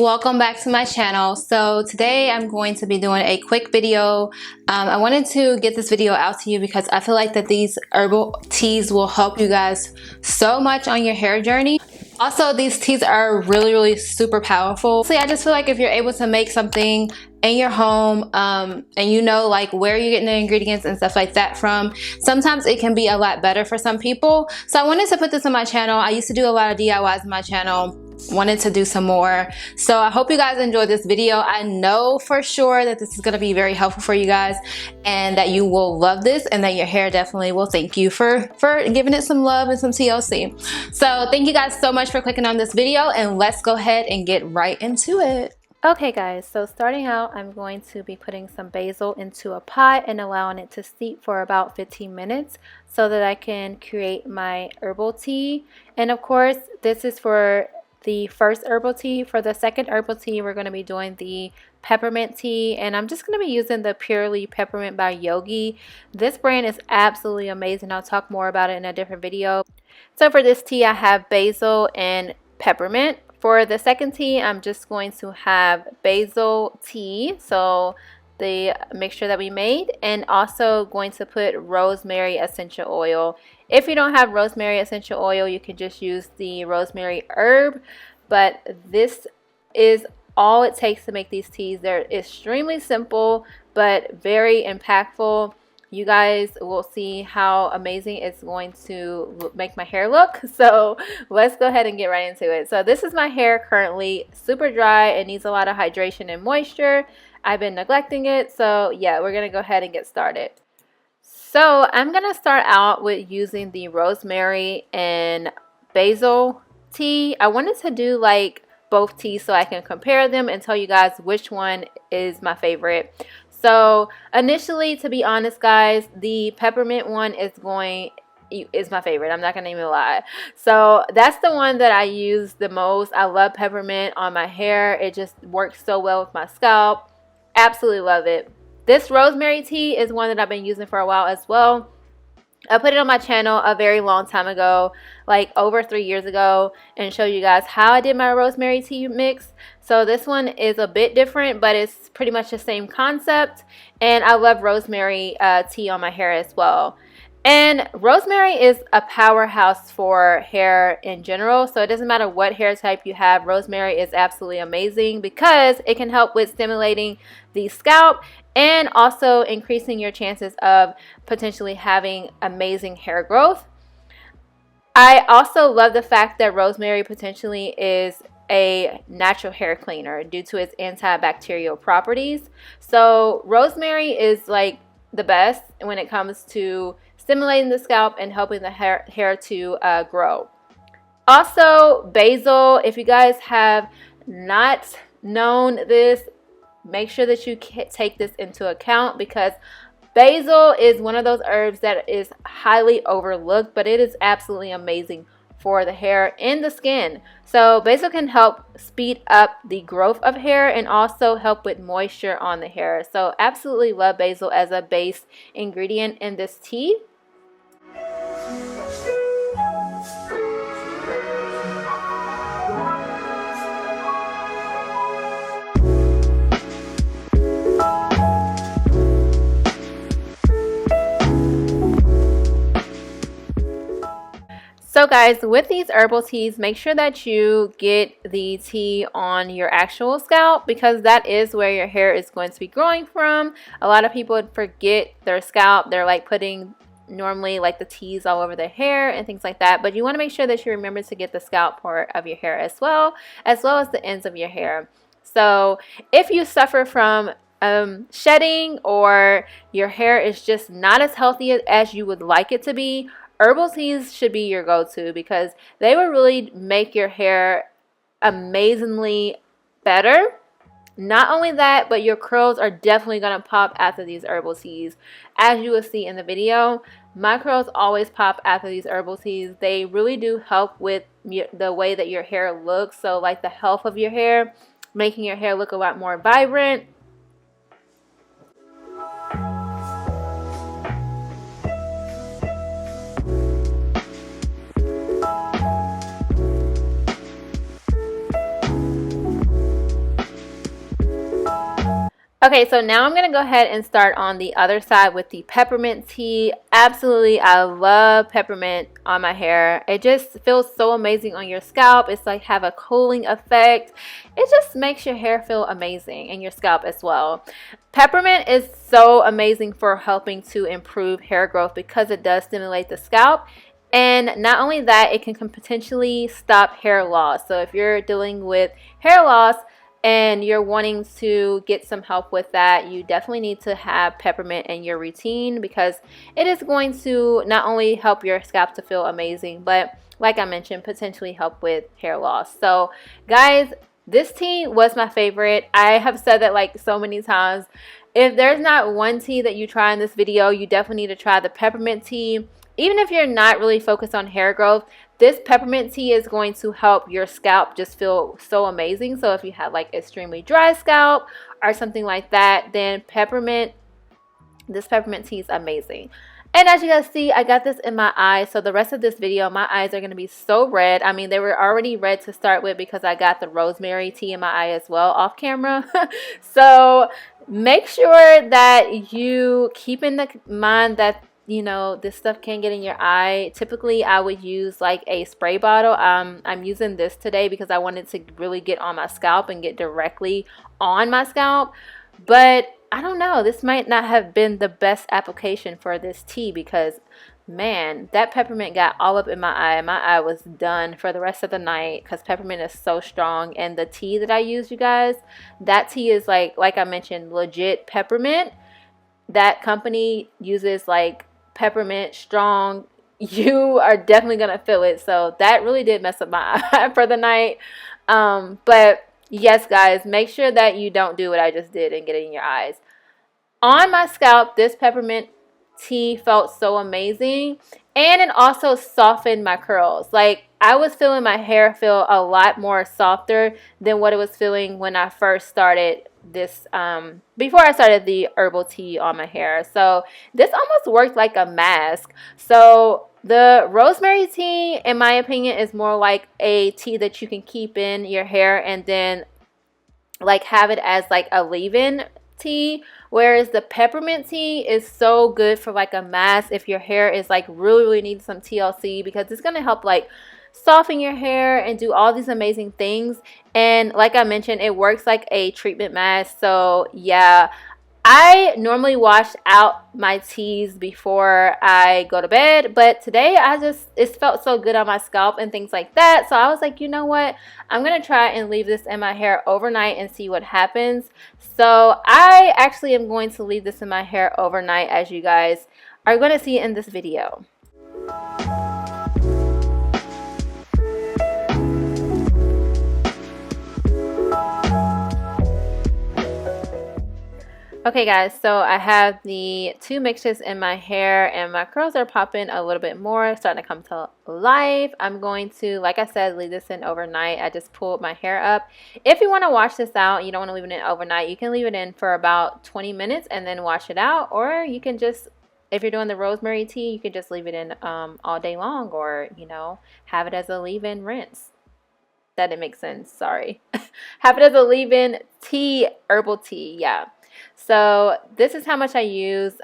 welcome back to my channel. So today I'm going to be doing a quick video. I wanted to get this video out to you because I feel like that these herbal teas will help you guys so much on your hair journey. Also, these teas are really super powerful. So I just feel like if you're able to make something in your home and you know like where you're getting the ingredients and stuff like that from, sometimes it can be a lot better for some people. So I wanted to put this on my channel. I used to do a lot of DIYs on my channel, wanted to do some more. So I hope you guys enjoyed this video. I know for sure that this is going to be very helpful for you guys and that you will love this and that your hair definitely will thank you for giving it some love and some TLC. So thank you guys so much for clicking on this video, and let's go ahead and get right into it. Okay guys, so starting out, I'm going to be putting some basil into a pot and allowing it to steep for about 15 minutes so that I can create my herbal tea. And of course, this is for the first herbal tea. For the second herbal tea, we're going to be doing the peppermint tea, and I'm just going to be using the Purely Peppermint by Yogi. This brand is absolutely amazing. I'll talk more about it in a different video. So for this tea, I have basil and peppermint. For the second tea, I'm just going to have basil tea, so the mixture that we made, and also going to put rosemary essential oil. If you don't have rosemary essential oil, you can just use the rosemary herb, but this is all it takes to make these teas. They're extremely simple but very impactful. You guys will see how amazing it's going to make my hair look. So let's go ahead and get right into it. So this is my hair currently, super dry. It needs a lot of hydration and moisture. I've been neglecting it. So yeah, we're going to go ahead and get started. So I'm going to start out with using the rosemary and basil tea. I wanted to do like both teas so I can compare them and tell you guys which one is my favorite. So initially, to be honest guys, the peppermint one is my favorite. I'm not gonna even lie. So that's the one that I use the most. I love peppermint on my hair. It just works so well with my scalp. Absolutely love it. This rosemary tea is one that I've been using for a while as well. I put it on my channel a very long time ago, like over 3 years ago, and show you guys how I did my rosemary tea mix. So this one is a bit different, but it's pretty much the same concept. And I love rosemary tea on my hair as well. And rosemary is a powerhouse for hair in general. So it doesn't matter what hair type you have, rosemary is absolutely amazing because it can help with stimulating the scalp and also increasing your chances of potentially having amazing hair growth. I also love the fact that rosemary potentially is a natural hair cleaner due to its antibacterial properties. So rosemary is like the best when it comes to stimulating the scalp and helping the hair to grow. Also, basil, if you guys have not known this, make sure that you take this into account because basil is one of those herbs that is highly overlooked, but it is absolutely amazing for the hair and the skin. So basil can help speed up the growth of hair and also help with moisture on the hair. So absolutely love basil as a base ingredient in this tea. So guys, with these herbal teas, make sure that you get the tea on your actual scalp because that is where your hair is going to be growing from. A lot of people forget their scalp. They're like putting normally like the teas all over their hair and things like that. But you want to make sure that you remember to get the scalp part of your hair as well as the ends of your hair. So if you suffer from shedding or your hair is just not as healthy as you would like it to be, herbal teas should be your go-to because they will really make your hair amazingly better. Not only that, but your curls are definitely going to pop after these herbal teas. As you will see in the video, my curls always pop after these herbal teas. They really do help with the way that your hair looks. So like the health of your hair, making your hair look a lot more vibrant. Okay, so now I'm gonna go ahead and start on the other side with the peppermint tea. Absolutely, I love peppermint on my hair. It just feels so amazing on your scalp. It's like have a cooling effect. It just makes your hair feel amazing and your scalp as well. Peppermint is so amazing for helping to improve hair growth because it does stimulate the scalp. And not only that, it can potentially stop hair loss. So if you're dealing with hair loss, and you're wanting to get some help with that, you definitely need to have peppermint in your routine because it is going to not only help your scalp to feel amazing, but like I mentioned, potentially help with hair loss. So guys, this tea was my favorite. I have said that like so many times. If there's not one tea that you try in this video, you definitely need to try the peppermint tea. Even if you're not really focused on hair growth, this peppermint tea is going to help your scalp just feel so amazing. So if you have like extremely dry scalp or something like that, then this peppermint tea is amazing. And as you guys see, I got this in my eyes. So the rest of this video, my eyes are going to be so red. I mean, they were already red to start with because I got the rosemary tea in my eye as well off camera. So make sure that you keep in mind that this stuff can get in your eye. Typically I would use like a spray bottle. I'm using this today because I wanted to really get on my scalp and get directly on my scalp, but I don't know, this might not have been the best application for this tea because man, that peppermint got all up in my eye. My eye was done for the rest of the night because peppermint is so strong. And the tea that I use, you guys, that tea is like I mentioned, legit peppermint. That company uses like peppermint strong. You are definitely gonna feel it. So that really did mess up my eye for the night. But yes guys, make sure that you don't do what I just did and get it in your eyes. On my scalp, this peppermint tea felt so amazing, and it also softened my curls. Like I was feeling my hair feel a lot more softer than what it was feeling when I first started this before I started the herbal tea on my hair. So this almost worked like a mask. So the rosemary tea, in my opinion, is more like a tea that you can keep in your hair and then like have it as like a leave-in tea, whereas the peppermint tea is so good for like a mask if your hair is like really needs some TLC, because it's going to help like soften your hair and do all these amazing things. And like I mentioned, it works like a treatment mask. So yeah, I normally wash out my teas before I go to bed, but today it felt so good on my scalp and things like that. So I was like, you know what? I'm going to try and leave this in my hair overnight and see what happens. So I actually am going to leave this in my hair overnight, as you guys are going to see in this video. Okay guys, so I have the two mixtures in my hair and my curls are popping a little bit more, starting to come to life. I'm going to, like I said, leave this in overnight. I just pulled my hair up. If you want to wash this out, you don't want to leave it in overnight, you can leave it in for about 20 minutes and then wash it out. Or you can just, if you're doing the rosemary tea, you can just leave it in all day long, or have it as a leave-in rinse. That didn't make sense, sorry. Have it as a leave-in tea, herbal tea, yeah. So this is how much I use.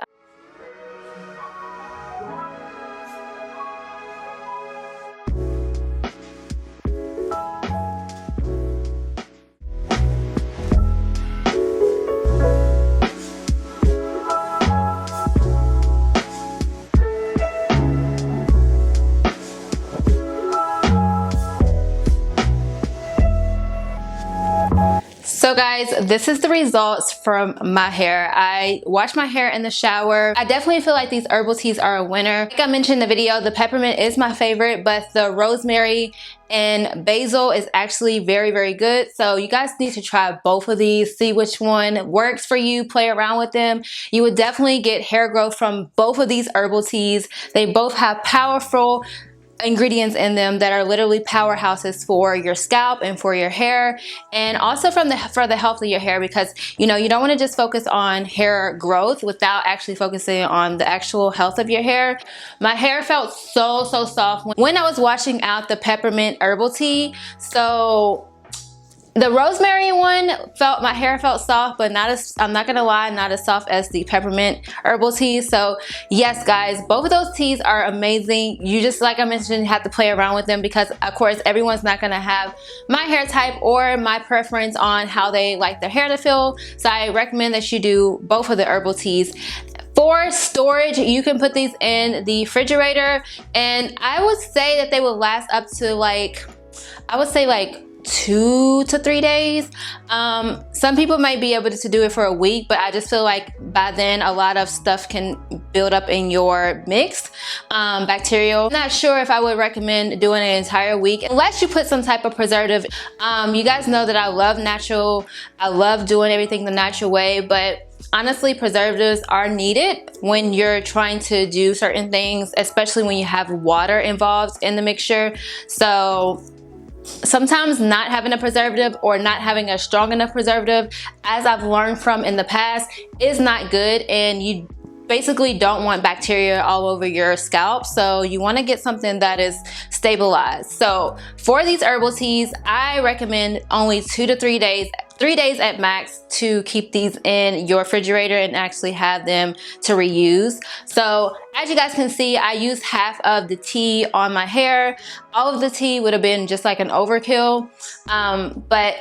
So guys, this is the results from my hair. I washed my hair in the shower. I definitely feel like these herbal teas are a winner. Like I mentioned in the video, the peppermint is my favorite, but the rosemary and basil is actually very good. So you guys need to try both of these, see which one works for you, play around with them. You would definitely get hair growth from both of these herbal teas. They both have powerful ingredients in them that are literally powerhouses for your scalp and for your hair, and also for the health of your hair, because you don't want to just focus on hair growth without actually focusing on the actual health of your hair. My hair felt so soft when I was washing out the peppermint herbal tea. So The rosemary one my hair felt soft, but not as, I'm not gonna lie, not as soft as the peppermint herbal tea. So yes guys, both of those teas are amazing. You just, like I mentioned, have to play around with them because of course everyone's not gonna have my hair type or my preference on how they like their hair to feel. So I recommend that you do both of the herbal teas. For storage, you can put these in the refrigerator, and I would say that they will last up to like, I would say like 2 to 3 days. Some people might be able to do it for a week, but I just feel like by then a lot of stuff can build up in your mix, bacterial. I'm not sure if I would recommend doing an entire week unless you put some type of preservative. You guys know that I love natural, I love doing everything the natural way, but honestly preservatives are needed when you're trying to do certain things, especially when you have water involved in the mixture. So sometimes not having a preservative or not having a strong enough preservative, as I've learned from in the past, is not good, and you basically don't want bacteria all over your scalp. So you want to get something that is stabilized. So for these herbal teas, I recommend only 2 to 3 days, 3 days at max, to keep these in your refrigerator and actually have them to reuse. So as you guys can see, I used half of the tea on my hair. All of the tea would have been just like an overkill, but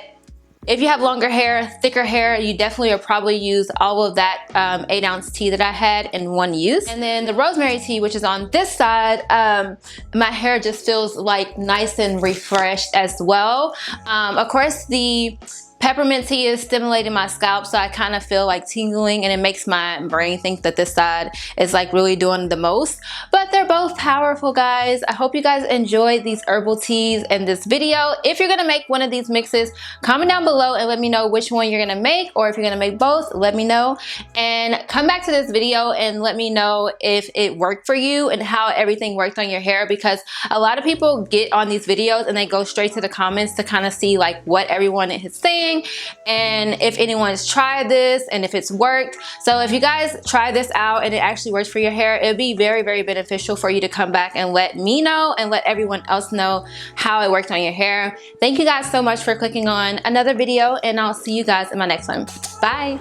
if you have longer hair, thicker hair, you definitely will probably use all of that 8-ounce tea that I had in one use. And then the rosemary tea, which is on this side, my hair just feels like nice and refreshed as well. Of course, the peppermint tea is stimulating my scalp, so I kind of feel like tingling, and it makes my brain think that this side is like really doing the most. But they're both powerful, guys. I hope you guys enjoyed these herbal teas in this video. If you're gonna make one of these mixes, comment down below and let me know which one you're gonna make, or if you're gonna make both, let me know. And come back to this video and let me know if it worked for you and how everything worked on your hair, because a lot of people get on these videos and they go straight to the comments to kind of see like what everyone is saying and if anyone's tried this and if it's worked. So if you guys try this out and it actually works for your hair, it'd be very, very beneficial for you to come back and let me know and let everyone else know how it worked on your hair. Thank you guys so much for clicking on another video, and I'll see you guys in my next one. Bye.